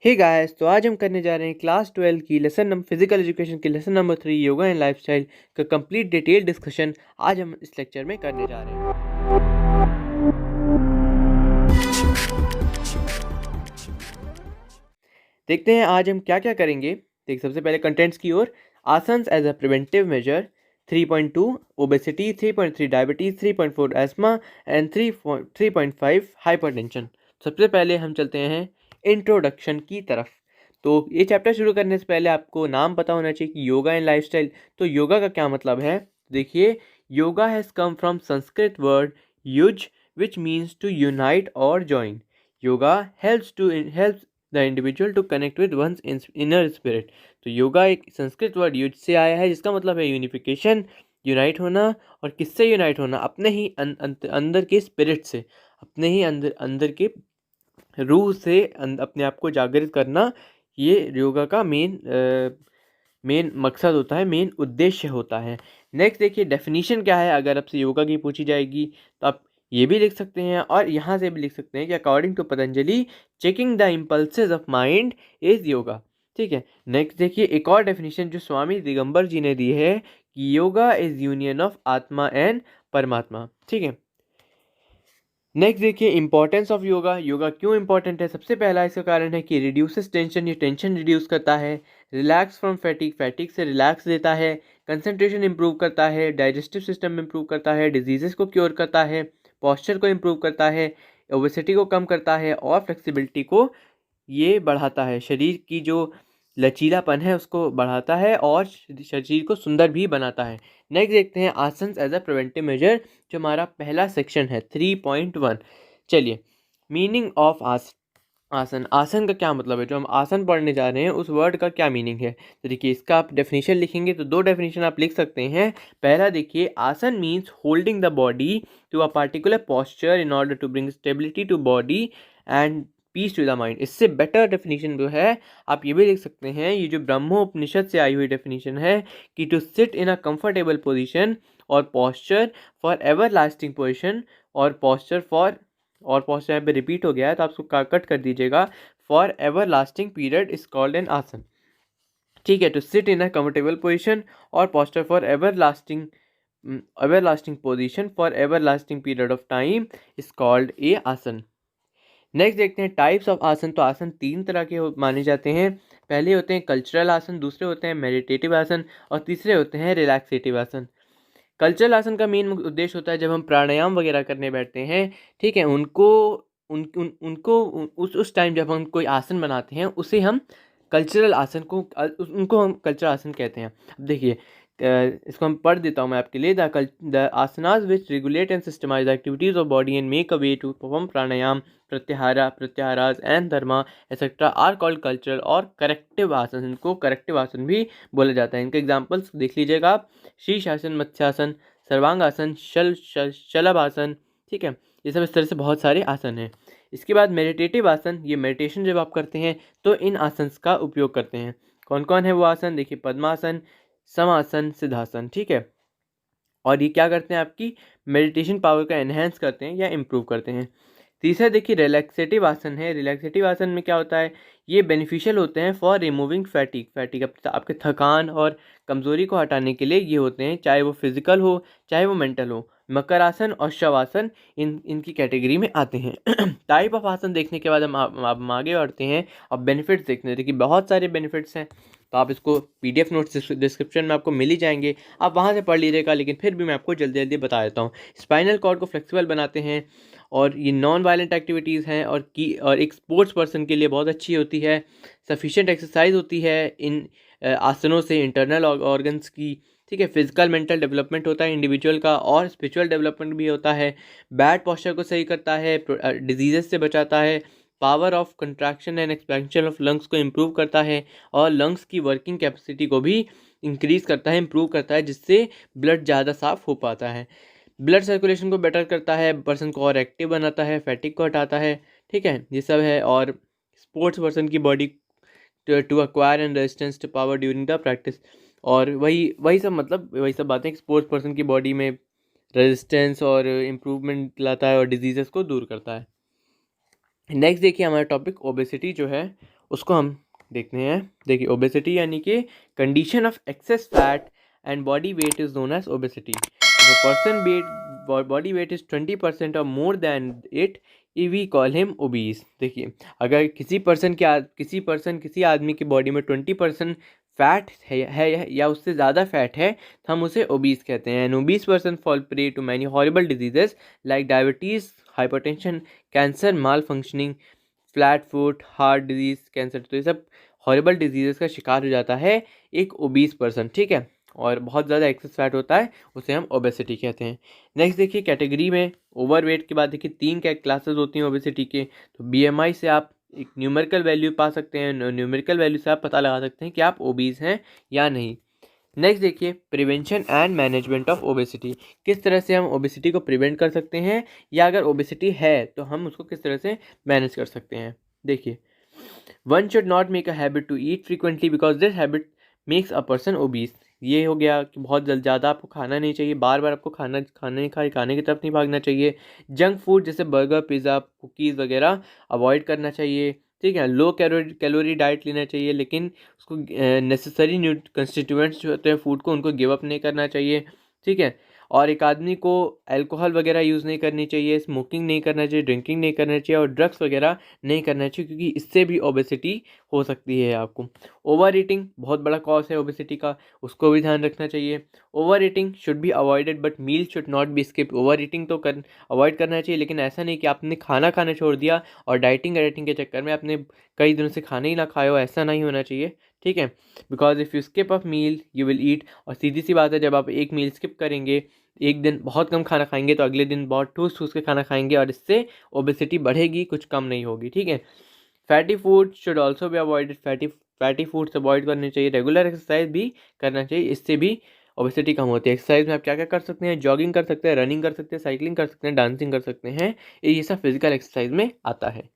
Hey guys, तो आज हम करने जा रहे हैं क्लास 12 की लेसन नंबर फिजिकल एजुकेशन की lesson number 3 yoga and lifestyle का कंप्लीट डिटेल डिस्कशन आज हम इस लेक्चर में करने जा रहे हैं। देखते हैं आज हम क्या क्या करेंगे। देख सबसे पहले कंटेंट्स की ओर। Asanas as a preventive measure, 3.2 obesity, 3.3 diabetes, 3.4 asthma and 3.5 hypertension. सबसे पहले हम चलते हैं इंट्रोडक्शन की तरफ। तो ये चैप्टर शुरू करने से पहले आपको नाम पता होना चाहिए कि योगा एंड लाइफस्टाइल। तो योगा का क्या मतलब है? देखिए, yoga has come from Sanskrit word yuj which means to unite और join. Yoga helps the individual to connect with one's inner spirit. तो योगा एक संस्कृत वर्ड युज से आया है जिसका मतलब है यूनिफिकेशन, यूनाइट होना। और किससे यूनाइट होना? अपने ही अंदर के स्पिरिट से, अपने ही अंदर के रूह से अपने आप को जागृत करना। ये योगा का मेन मकसद होता है, मेन उद्देश्य होता है। नेक्स्ट देखिए डेफिनीशन क्या है। अगर आपसे योगा की पूछी जाएगी तो आप ये भी लिख सकते हैं और यहाँ से भी लिख सकते हैं कि according to Patanjali checking the impulses of mind is yoga. ठीक है। नेक्स्ट देखिए एक और डेफिनेशन जो स्वामी दिगंबर जी ने दी है कि योगा इज यूनियन ऑफ आत्मा एंड परमात्मा। ठीक है। नेक्स्ट देखिए इंपॉर्टेंस ऑफ योगा। योगा क्यों इंपॉर्टेंट है? सबसे पहला इसका कारण है कि रिड्यूसेस टेंशन, ये टेंशन रिड्यूस करता है। रिलैक्स फ्रॉम फैटिक, फैटिक से रिलैक्स देता है। कंसंट्रेशन इंप्रूव करता है। डाइजेस्टिव सिस्टम इंप्रूव करता है। डिजीजेस को क्योर करता है। पॉस्चर को इंप्रूव करता है। ओबेसिटी को कम करता है और फ्लेक्सिबिलिटी को ये बढ़ाता है। शरीर की जो लचीलापन है उसको बढ़ाता है और शरीर को सुंदर भी बनाता है। नेक्स्ट देखते हैं आसन एज अ प्रिवेंटिव मेजर, जो हमारा पहला सेक्शन है 3.1। चलिए, मीनिंग ऑफ आसन। आसन का क्या मतलब है? जो हम आसन पढ़ने जा रहे हैं उस वर्ड का क्या मीनिंग है? तो देखिए इसका आप डेफिनेशन लिखेंगे तो दो डेफिनेशन आप लिख सकते हैं। पहला देखिए, asana means holding the body to a particular posture in order to bring stability to body and peace to the mind. इससे बेटर डेफिनेशन जो है आप ये भी लिख सकते हैं, ये जो ब्रह्मोपनिषद से आई हुई डेफिनेशन है कि to sit in a comfortable position और posture for everlasting position. और पॉस्चर यहाँ पे रिपीट हो गया है तो आप उसको कट कर दीजिएगा। For everlasting period is called an asana. ठीक है। To sit in a comfortable position और posture for everlasting position for everlasting period of time is called a asana. Next देखते हैं टाइप्स ऑफ आसन। तो आसन तीन तरह के माने जाते हैं। पहले होते हैं कल्चरल आसन, दूसरे होते हैं मेडिटेटिव आसन और तीसरे होते हैं रिलैक्सेटिव आसन। कल्चरल आसन का मेन उद्देश्य होता है जब हम प्राणायाम वगैरह करने बैठते हैं, ठीक है, उस टाइम जब हम कोई आसन बनाते हैं उसे हम कल्चरल आसन को उनको हम कल्चरल आसन कहते हैं। अब देखिए इसको हम पढ़ देता हूँ मैं आपके लिए। The asanas which regulate and systematise the activities of body and make a way to perform pranayama, pratyaharas and dharma etcetera are called cultural और करेक्टिव आसन। इनको करेक्टिव आसन भी बोला जाता है। इनके एग्जाम्पल्स देख लीजिएगा आप। शीर्षासन, मत्स्यासन, सर्वांगासन, शलभासन। ठीक है, ये सब इस तरह से बहुत सारे आसन हैं। इसके बाद मेडिटेटिव आसन, ये मेडिटेशन जब आप करते हैं तो इन आसन का उपयोग करते हैं। कौन कौन है वो आसन? देखिए पद्मासन, समासन, सिद्धासन। ठीक है, और ये क्या करते हैं? आपकी मेडिटेशन पावर का एनहेंस करते हैं या इम्प्रूव करते हैं। तीसरा देखिए रिलैक्सेटिव आसन है। रिलैक्सेटिव आसन में क्या होता है? ये बेनिफिशियल होते हैं फॉर रिमूविंग फैटिक आपके थकान और कमज़ोरी को हटाने के लिए ये होते हैं, चाहे वो फिजिकल हो चाहे वो मेंटल हो। मकर आसन और शवासन इनकी कैटेगरी में आते हैं। टाइप ऑफ आसन देखने के बाद हम आगे बढ़ते हैं। अब बेनिफिट्स देखते हैं। देखिए बहुत सारे बेनिफिट्स हैं, तो आप इसको PDF नोट्स डिस्क्रिप्शन में आपको मिल ही जाएंगे, आप वहाँ से पढ़ लीजिएगा। लेकिन फिर भी मैं आपको जल्दी जल्दी बता देता हूँ। स्पाइनल कॉर्ड को फ्लेक्सिबल बनाते हैं और ये नॉन वायलेंट एक्टिविटीज़ हैं और एक स्पोर्ट्स पर्सन के लिए बहुत अच्छी होती है। सफिशिएंट एक्सरसाइज होती है इन आसनों से इंटरनल ऑर्गन्स की। ठीक है, फिजिकल मेंटल डेवलपमेंट होता है इंडिविजुअल का और स्पिरिचुअल डेवलपमेंट भी होता है। बैड पोस्चर को सही करता है, डिजीजेस से बचाता है, power of contraction and expansion of lungs को इम्प्रूव करता है और लंग्स की वर्किंग कैपेसिटी को भी इंक्रीज़ करता है, इम्प्रूव करता है, जिससे ब्लड ज़्यादा साफ हो पाता है। ब्लड सर्कुलेशन को बेटर करता है, पर्सन को और एक्टिव बनाता है, फैटिक को हटाता है। ठीक है, ये सब है। और स्पोर्ट्स पर्सन की body to acquire and resistance to power during the practice. और वही सब वही सब बातें स्पोर्ट्स पर्सन की बॉडी में रेजिस्टेंस और इम्प्रूवमेंट लाता है और डिजीज़ेस को दूर करता है। नेक्स्ट देखिए हमारा टॉपिक ओबेसिटी जो है उसको हम देखते हैं। देखिए ओबेसिटी यानी कि condition of excess fat and body weight is known as obesity. Person weight body weight is 20% और more than it we call him obese. देखिए अगर किसी आदमी की बॉडी में 20% फैट है या उससे ज़्यादा फैट है तो हम उसे ओबीस कहते हैं। An obese person fall prey to many horrible diseases like diabetes, hypertension, cancer, malfunctioning, flat foot, heart disease, cancer, तो ये सब हॉरिबल डिजीज़ का शिकार हो जाता है एक ओबीस पर्सन, ठीक है। और बहुत ज़्यादा एक्सेस फैट होता है उसे हम ओबेसिटी कहते हैं। नेक्स्ट देखिए कैटेगरी में ओवरवेट के बाद देखिए 3 क्लासेस होती हैं ओबेसिटी के। तो बीएमआई से आप एक न्यूमेरिकल वैल्यू पा सकते हैं, न्यूमेरिकल वैल्यू से आप पता लगा सकते हैं कि आप ओबीस हैं या नहीं। नेक्स्ट देखिए prevention and management of obesity, किस तरह से हम ओबेसिटी को प्रिवेंट कर सकते हैं या अगर ओबेसिटी है तो हम उसको किस तरह से मैनेज कर सकते हैं। देखिए one should not make a habit to eat frequently because this habit makes a person obese. ये हो गया कि बहुत ज़्यादा आपको खाना नहीं चाहिए, बार बार आपको खाने की तरफ नहीं भागना चाहिए। जंक फूड जैसे बर्गर, पिज़्ज़ा, कुकीज़ वगैरह अवॉइड करना चाहिए, ठीक है। लो कैलोरी डाइट लेना चाहिए, लेकिन उसको नेसेसरी कंस्टिट्यूएंट्स जो होते हैं फूड को उनको गिव अप नहीं करना चाहिए, ठीक है। और एक आदमी को अल्कोहल वगैरह यूज़ नहीं करनी चाहिए, स्मोकिंग नहीं करना चाहिए, ड्रिंकिंग नहीं करना चाहिए और ड्रग्स वगैरह नहीं करना चाहिए, क्योंकि इससे भी ओबेसिटी हो सकती है आपको। ओवर ईटिंग बहुत बड़ा कॉज है ओबेसिटी का, उसको भी ध्यान रखना चाहिए। Overeating should be avoided but meal should not be skip. Overeating तो अवॉइड करना चाहिए, लेकिन ऐसा नहीं कि आपने खाना छोड़ दिया और डाइटिंग के चक्कर में आपने कई दिनों से खाना ही ना खाए हो, ऐसा नहीं होना चाहिए, ठीक है। Because if you skip a meal you will eat, और सीधी सी बात है जब आप एक मील स्किप करेंगे, एक दिन बहुत कम खाना खाएंगे तो अगले दिन बहुत ठूस ठूस के खाना खाएंगे और इससे ओबेसिटी बढ़ेगी, कुछ कम नहीं होगी, ठीक है। Fatty food should also be avoided. Fatty foods avoid करने चाहिए। रेगुलर एक्सरसाइज भी करना चाहिए, इससे भी ओबेसिटी कम होती है। एक्सरसाइज में आप क्या क्या कर सकते हैं, जॉगिंग कर सकते हैं, रनिंग कर सकते हैं, साइकिलिंग कर सकते हैं, डांसिंग कर सकते हैं, ये सब फिजिकल एक्सरसाइज में आता है।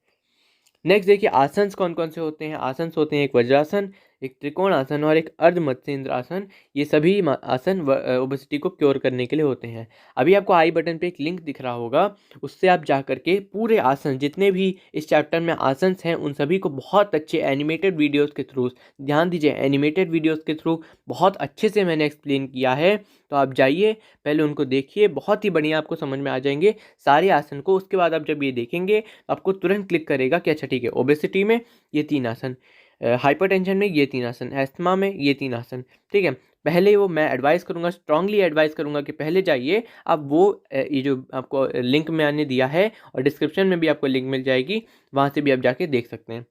नेक्स्ट देखिए आसन्स कौन कौन से होते हैं। आसन्स होते हैं एक वज्रासन, एक त्रिकोण आसन और एक अर्ध मत्स्येंद्र आसन। ये सभी आसन ओबेसिटी को क्योर करने के लिए होते हैं। अभी आपको आई बटन पे एक लिंक दिख रहा होगा, उससे आप जा करके पूरे आसन जितने भी इस चैप्टर में आसन्स हैं उन सभी को बहुत अच्छे एनिमेटेड वीडियोस के थ्रू, ध्यान दीजिए एनिमेटेड वीडियोस के थ्रू बहुत अच्छे से मैंने एक्सप्लेन किया है। तो आप जाइए पहले उनको देखिए, बहुत ही बढ़िया आपको समझ में आ जाएंगे सारे आसन को। उसके बाद आप जब ये देखेंगे आपको तुरंत क्लिक करेगा कि अच्छा ठीक है ओबेसिटी में ये 3 आसन, हाइपरटेंशन में ये 3 आसन, एस्थमा में ये 3 आसन, ठीक है। पहले वो मैं एडवाइस करूँगा, स्ट्रांगली एडवाइस करूँगा कि पहले जाइए आप वो ये जो आपको लिंक मैंने दिया है और डिस्क्रिप्शन में भी आपको लिंक मिल जाएगी, वहाँ से भी आप जाके देख सकते हैं।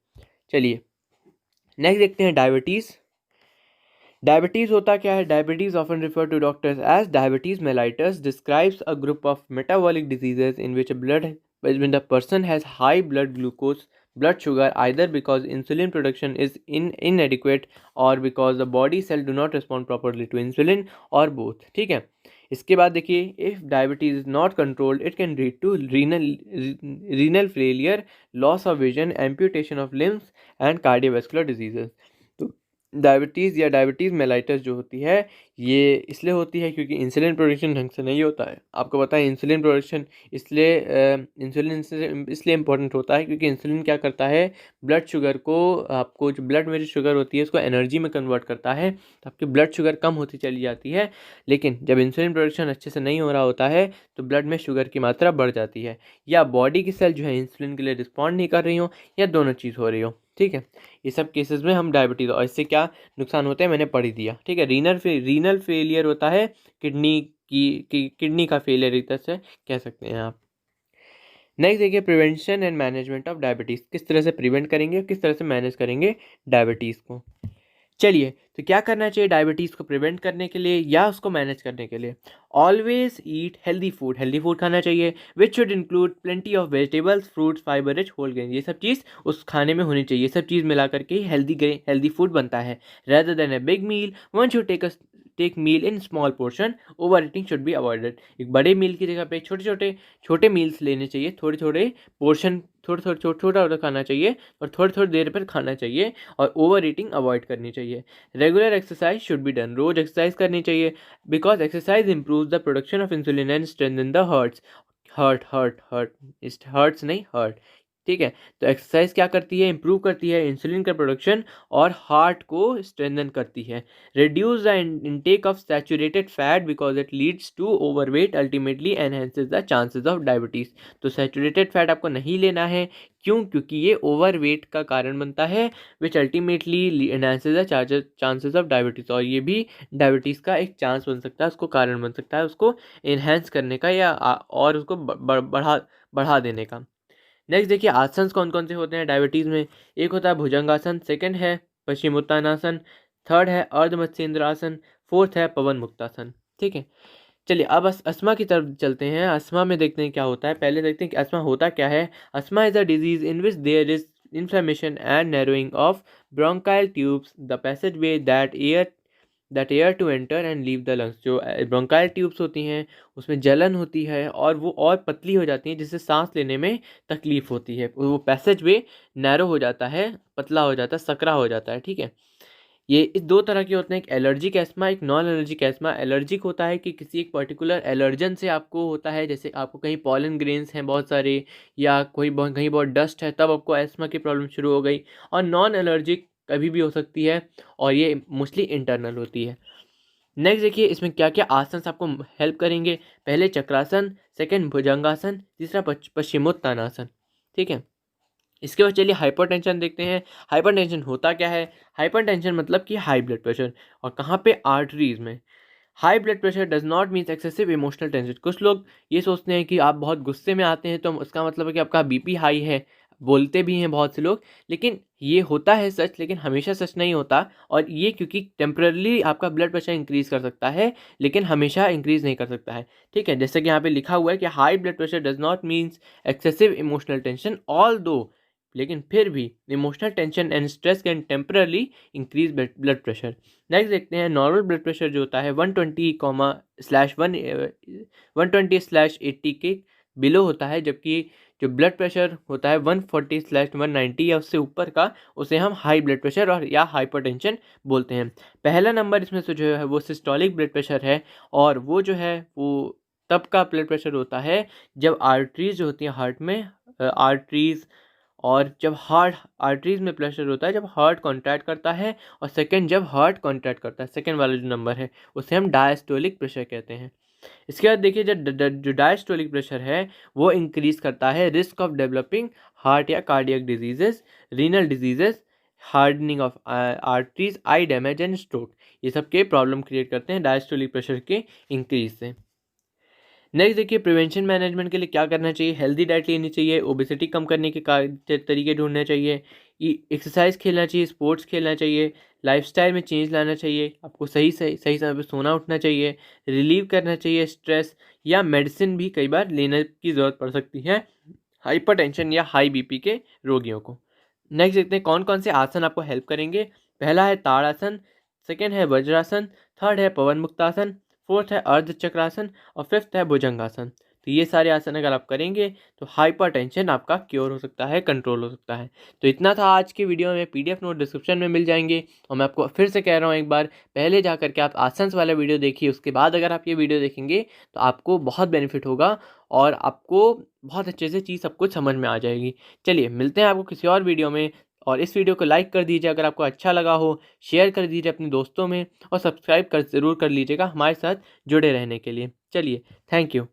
चलिए नेक्स्ट देखते हैं डायबिटीज़। डायबिटीज़ होता क्या है। Diabetes often refer to doctors as diabetes mellitus describes a group of metabolic diseases in which blood when the person has high blood sugar either because insulin production is inadequate or because the body cell do not respond properly to insulin or both, ठीक है। इसके बाद देखिए if diabetes is not controlled it can lead to renal failure, loss of vision, amputation of limbs and cardiovascular diseases। तो diabetes या diabetes mellitus जो होती है ये इसलिए होती है क्योंकि इंसुलिन प्रोडक्शन ढंग से नहीं होता है। आपको पता है इंसुलिन प्रोडक्शन इंसुलिन से इसलिए इम्पोर्टेंट होता है क्योंकि इंसुलिन क्या करता है, ब्लड शुगर को, आपको जो ब्लड में जो शुगर होती है उसको एनर्जी में कन्वर्ट करता है, तो आपकी ब्लड शुगर कम होती चली जाती है। लेकिन जब इंसुलिन प्रोडक्शन अच्छे से नहीं हो रहा होता है तो ब्लड में शुगर की मात्रा बढ़ जाती है, या बॉडी की सेल जो है इंसुलिन के लिए रिस्पॉन्ड नहीं कर रही हो, या दोनों चीज़ हो रही हो, ठीक है। ये सब केसेस में हम डायबिटीज़, और इससे क्या नुकसान होते हैं मैंने पढ़ ही दिया, ठीक है। रीनल फेलियर होता है, किडनी का फेलियर एक तरह से कह सकते हैं आप। नेक्स्ट देखिए prevention and management of diabetes, किस तरह से प्रिवेंट करेंगे किस तरह से मैनेज करेंगे डायबिटीज़ को। चलिए तो क्या करना चाहिए डायबिटीज़ को प्रिवेंट करने के लिए या उसको मैनेज करने के लिए। ऑलवेज ईट हेल्दी फूड खाना चाहिए which should include plenty of vegetables, fruits, fibre rich whole grain. ये सब चीज़ उस खाने में होनी चाहिए, ये सब चीज़ मिला करके ही हेल्दी फूड बनता है। Rather than a big meal one should take meal in small portion, overeating should be avoided. एक बड़े मील की जगह पे छोटे मील्स लेने चाहिए, थोड़े पोर्शन, छोटा खाना चाहिए और थोड़ी देर पर खाना चाहिए, और ओवर ईटिंग अवॉइड करनी चाहिए। Regular exercise should be done, रोज एक्सरसाइज करनी चाहिए because exercise improve the production of insulin and strengthen the hearts नहीं हर्ट। ठीक है। तो एक्सरसाइज क्या करती है, इंप्रूव करती है इंसुलिन का प्रोडक्शन और हार्ट को स्ट्रेंथन करती है। Reduce the intake of saturated fat because it leads to overweight, ultimately enhances the chances of diabetes. तो सैचुरेटेड फैट आपको नहीं लेना है, क्यों? क्योंकि ये ओवरवेट का कारण बनता है, which ultimately enhances the chances of diabetes, और ये भी डायबिटीज़ का एक चांस बन सकता है, उसको कारण बन सकता है, उसको इन्हेंस करने का या और उसको बढ़ा देने का। नेक्स्ट देखिए आसन कौन कौन से होते हैं डायबिटीज़ में। एक होता है भुजंगासन, सेकंड है पश्चिमोत्तानासन, थर्ड है अर्ध मत्स्येंद्रासन, फोर्थ है पवन मुक्तासन। ठीक है, चलिए अब अस्थमा की तरफ चलते हैं। अस्थमा में देखते हैं क्या होता है। पहले देखते हैं कि अस्थमा होता क्या है। Asthma is a disease in which there is inflammation and narrowing of bronchial tubes, the passageway that air to enter and leave the lungs। जो ब्रोंकाइल ट्यूब्स होती हैं उसमें जलन होती है और वो और पतली हो जाती हैं, जिससे सांस लेने में तकलीफ होती है। वो पैसेज वे नैरो हो जाता है, पतला हो जाता है, सकरा हो जाता है। ठीक है, ये इस दो तरह के होते हैं, एक एलर्जिक एस्मा, एक नॉन एलर्जिक एस्मा। एलर्जिक होता है कि किसी एक पर्टिकुलर एलर्जन से आपको होता है, जैसे आपको कहीं पॉलन ग्रेन्स हैं बहुत सारे, या कहीं बहुत डस्ट है, तब आपको एस्मा की प्रॉब्लम शुरू हो गई। और नॉन एलर्जिक कभी भी हो सकती है और ये मोस्टली इंटरनल होती है। नेक्स्ट देखिए इसमें क्या क्या आसन आपको हेल्प करेंगे। पहले चक्रासन, सेकंड भुजंगासन, तीसरा पश्चिमोत्तानासन। ठीक है, इसके बाद चलिए हाइपरटेंशन देखते हैं। हाइपरटेंशन होता क्या है। हाइपरटेंशन मतलब कि हाई ब्लड प्रेशर, और कहाँ पे, आर्टरीज में। High blood pressure does not means excessive emotional tension. कुछ लोग ये सोचते हैं कि आप बहुत गुस्से में आते हैं तो उसका मतलब है कि आपका बीपी हाई है, बोलते भी हैं बहुत से लोग, लेकिन ये होता है सच, लेकिन हमेशा सच नहीं होता। और ये क्योंकि टेम्परली आपका ब्लड प्रेशर इंक्रीज कर सकता है, लेकिन हमेशा इंक्रीज नहीं कर सकता है। ठीक है, जैसे कि यहाँ पे लिखा हुआ है कि high blood pressure does not means excessive emotional tension, all दो, लेकिन फिर भी emotional tension and stress can temporarily increase blood pressure. Next देखते हैं नॉर्मल ब्लड प्रेशर जो होता है 120/180 के बिलो होता है, जबकि जो ब्लड प्रेशर होता है 140/190 या उससे ऊपर का, उसे हम हाई ब्लड प्रेशर और या हाइपरटेंशन बोलते हैं। पहला नंबर इसमें से जो है वो सिस्टोलिक ब्लड प्रेशर है, और वो जो है वो तब का ब्लड प्रेशर होता है जब आर्टरीज जो होती हैं हार्ट में, आर्टरीज, और जब हार्ट आर्टरीज में प्रेशर होता है जब हार्ट कॉन्ट्रैक्ट करता है, और सेकंड जब हार्ट कॉन्ट्रैक्ट करता है, सेकंड वाला जो नंबर है उसे हम डायस्टोलिक प्रेशर कहते हैं। इसके बाद देखिए जो डायस्टोलिक प्रेशर है वो इंक्रीज करता है रिस्क ऑफ डेवलपिंग हार्ट या cardiac diseases, renal diseases, hardening of arteries, I damage and stroke. ये सब के प्रॉब्लम क्रिएट करते हैं डायस्टोलिक प्रेशर के इंक्रीज से। नेक्स्ट देखिए प्रिवेंशन मैनेजमेंट के लिए क्या करना चाहिए। हेल्दी डाइट लेनी चाहिए, ओबेसिटी कम करने के तरीके ढूंढने चाहिए, एक्सरसाइज खेलना चाहिए, स्पोर्ट्स खेलना चाहिए, लाइफस्टाइल में चेंज लाना चाहिए, आपको सही समय पे सोना उठना चाहिए, रिलीव करना चाहिए स्ट्रेस, या मेडिसिन भी कई बार लेने की ज़रूरत पड़ सकती है हाइपरटेंशन या हाई बीपी के रोगियों को। नेक्स्ट देखते हैं कौन कौन से आसन आपको हेल्प करेंगे। पहला है ताड़ासन, सेकेंड है वज्रासन, थर्ड है पवन मुक्तासन, फोर्थ है अर्ध चक्रासन, और फिफ्थ है भुजंगासन। तो ये सारे आसन अगर आप करेंगे तो हाइपरटेंशन आपका क्योर हो सकता है, कंट्रोल हो सकता है। तो इतना था आज के वीडियो में। पीडीएफ नोट डिस्क्रिप्शन में मिल जाएंगे, और मैं आपको फिर से कह रहा हूँ एक बार, पहले जा करके आप आसन्स वाला वीडियो देखिए, उसके बाद अगर आप ये वीडियो देखेंगे तो आपको बहुत बेनिफिट होगा और आपको बहुत अच्छे से चीज़ सब कुछ समझ में आ जाएगी। चलिए मिलते हैं आपको किसी और वीडियो में, और इस वीडियो को लाइक कर दीजिए अगर आपको अच्छा लगा हो, शेयर कर दीजिए अपने दोस्तों में, और सब्सक्राइब ज़रूर कर लीजिएगा हमारे साथ जुड़े रहने के लिए। चलिए, थैंक यू।